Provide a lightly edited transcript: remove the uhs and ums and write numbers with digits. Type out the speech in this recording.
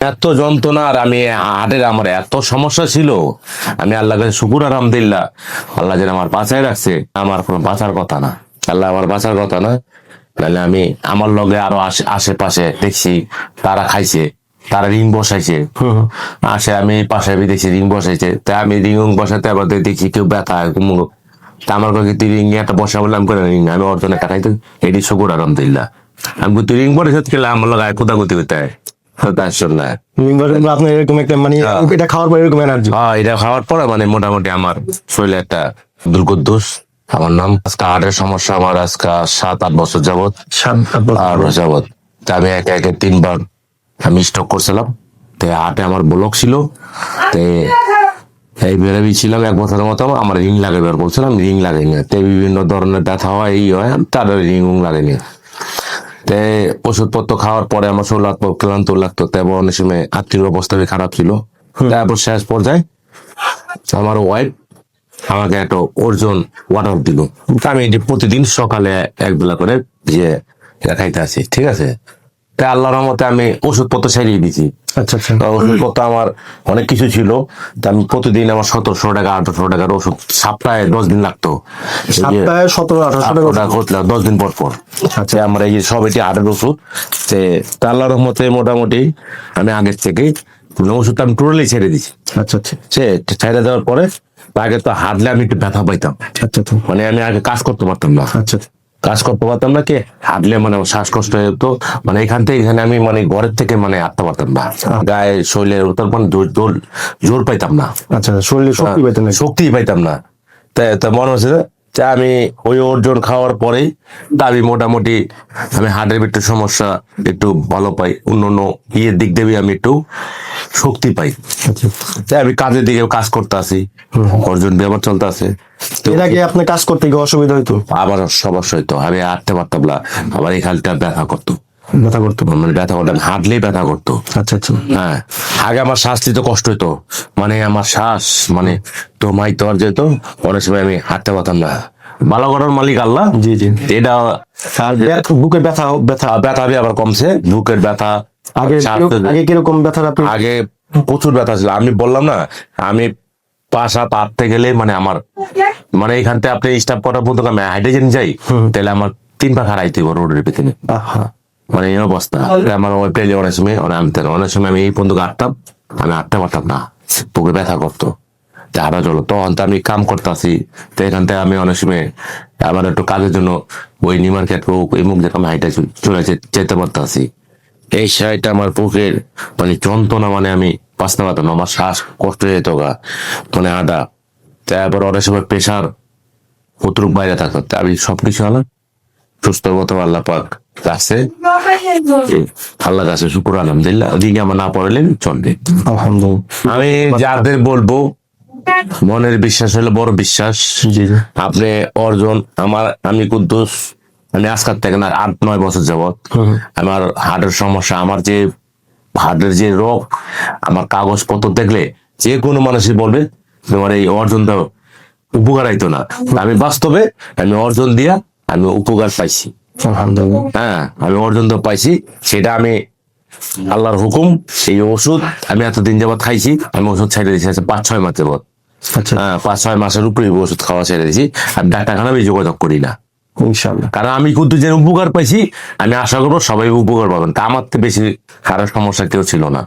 এত যন্ত্রণা, আর আমি হার্টের আমার এত সমস্যা ছিল। আমি আল্লাহ কাছে শুকুর আলহামদুলিল্লাহ, আল্লাহ যেন আমার বাঁচায় রাখছে। আমার কোনো বাঁচার কথা না, আল্লাহ আমার বাঁচার কথা না। নাহলে আমি আমার লগে আরো আশেপাশে দেখছি তারা খাইছে, তারা রিং বসাইছে। আসে আমি পাশে দেখছি রিং বসাইছে, তাই আমি রিং বসাতে আবার দেখি কেউ ব্যথা তা আমার কাছে তুই রিং একটা বসা বললাম করে রিং আমি অর্জনে কাটাই তো এটি শুকুর আলহামদুলিল্লাহ। আমি তুই রিং বসে খেলে আমার লগে কোথা গতি হইতে হয় আপনার এরকম একটা মানে এটা খাওয়ার পর এরকম এনার্জি। হ্যাঁ, এটা খাওয়ার পরে মানে মোটামুটি আমার শরীরে একটা দুর্গোদ্দোষ। আমার নাম আজকে হার্টের সমস্যা আমার আজকে 7-8 বছর যাবত, 8 বছর যাবত। তা আমি একে একে 3বার আমি স্ট্রোক করছিলাম। তো হার্টে আমার ব্লক ছিল, তো এই বেরোবি ছিলাম 1 বছরের মতো। আমার রিং লাগাবার বলছিলাম, রিং লাগাইনি। তো বিভিন্ন ধরনের ব্যথা হয়, এই হয়, তাদের রিং লাগাইনি। তে ওষুধপত্র খাওয়ার পরে আমার শরীর ক্লান্ত লাগতো, তেমন অনেক সময় আর্থিক অবস্থা খারাপ ছিল। তারপর শেষ পর্যায়ে আমার ওয়াইফ আমাকে একটা ওজন ওয়াটার দিল। আমি প্রতিদিন সকালে 1 বেলা করে যে খাইতে আছি, ঠিক আছে। তাই আল্লাহর রহমতে আমি ওষুধপত্র সারিয়ে দিছি। আচ্ছা আচ্ছা। ওষুধপত্র আমার অনেক কিছু ছিল। তা আমি প্রতিদিন আমার 1700 টাকা 1800 টাকার ওষুধ সপ্তাহে 10 দিন লাগতো। সপ্তাহে 1700-1800 টাকা করলাম 10 দিন পর পর। আচ্ছা, আমরা এই যে সব এটি হাটের ওষুধ। আল্লাহর রহমতে মোটামুটি আমি আগের থেকে ওষুধটা আমি টোটালি ছেড়ে দিছি। আচ্ছা আচ্ছা ছেড়ে দেওয়ার পরে আগে তো হাঁটলে আমি একটু ব্যথা পাইতাম। আচ্ছা মানে আমি আগে কাজ করতে পারতাম না, আচ্ছা কাজ করতে পারতাম না। কি হাঁটলে মানে আমার শ্বাসকষ্ট হয়ে যেত। মানে এখান থেকে এখানে আমি মানে ঘরের থেকে মানে হাঁটতে পারতাম না, গায়ে শরীরের উত্তর মানে জোর পাইতাম না। আচ্ছা, শরীরে শক্তি পাইতেন না। শক্তি পাইতাম না। তাই মনে হচ্ছে যে আমি ওই ওজন খাওয়ার পরেই আমি মোটামুটি আমি হার্টের একটু সমস্যা একটু ভালো পাই, অন্য ইয়ের দিক দিয়ে আমি একটু শক্তি পাই। তাই আমি কাজের দিকে কাজ করতে আসি, অর্জন ব্যবহার চলতে আছে। এর আগে আপনি কাজ করতে গিয়ে অসুবিধা হইতো? আবার সমস্যা হইতো, আমি হাঁটতে পারতাম না। আবার এই খালটা ব্যথা করতো, ব্যথা করতো মানে ব্যথা করতাম, হাঁটলেই ব্যথা করতো। আচ্ছা আচ্ছা। হ্যাঁ, আগে আমার শ্বাস নিতে কষ্ট হইতো, মানে আমার শ্বাস মানে তো মাইতো আর যেত। অনেক সময় আমি হাঁটতে পারতাম না। ভালো করার মালিক আল্লাহ। জি জি। এটা বুকে ব্যথা ব্যথা ব্যথা আবার কমছে, বুকের ব্যথা। আগে আগে কিরকম ব্যথা? আপনি আগে প্রচুর ব্যথা ছিল। আমি বললাম না, আমি 5-7 হাঁটতে গেলে মানে আমার মানে এখান থেকে আপনি স্টাফ করার মতো আমি হাইটে যেন যাই, তাহলে আমার 3 পা হারাইতে হবে রোডের ভিতরে। মানে এই অবস্থা আমার। ওই পেলে অনেক সময় অনেক সময় আমি এই পর্যন্ত হাঁটতাম, আমি হাঁটতে পারতাম না, বুকে ব্যথা করতো। হাঁটা চলো তখন তো আমি কাম করতেছি। তো এখান থেকে আমি অনেক সময় আমার একটু কাজের জন্য ওই নিউ মার্কেট এই মুখ দেখে আমি হাইটে চলে যেতে পারতাছি। এই সাইডটা আমার বুকের মানে যন্ত্রণা, মানে আমি বাঁচতে পারতাম না, আমার শ্বাস কষ্ট হয়ে যেত গা, মানে হাঁটা। তারপর অনেক সময় প্রেশার কতটুক বাইরে থাকতো। আমি সবকিছু আলাম সুস্থ মতো আল্লাহ পাক কাছে, আল্লাহ কাছে শুকুর আলহামদুলিল্লাহ। ওদিকে আমার না পড়লেন চলবে আলহামদুলিল্লাহ। আমি যাদের বলবো মনের বিশ্বাস হলো বড় বিশ্বাস। আপনি অর্জন আমি কুদ্দুস, আমি আজকাল থেকে না 8-9 বছর যাবত আমার হার্টের সমস্যা, আমার যে হার্টের যে রোগ, আমার কাগজপত্র দেখলে যে কোনো মানুষই বলবে তোমার এই অর্জনটা উপকার আইতো না। আমি বাস্তবে আমি অর্জন দিয়া আমি উপকার পাইছি আলহামদুলিল্লাহ। হ্যাঁ, আমি অর্জন তো পাইছি, সেটা আমি আল্লাহর হুকুম। সেই ওষুধ আমি এতদিন যাবত খাইছি, আমি ওষুধ ছেড়ে দিয়েছি 5-6 মাস যাবত। হ্যাঁ, 5-6 মাসের উপরে ওষুধ খাওয়া ছেড়ে দিয়েছি। আমি ডাক্তারখানা আমি যোগাযোগ করি না ইনশাল্লাহ, কারণ আমি কিন্তু যে উপকার পাইছি আমি আশা করবো সবাই উপকার পাবেন। তা আমার থেকে বেশি কারোর সমস্যা কেউ ছিল না।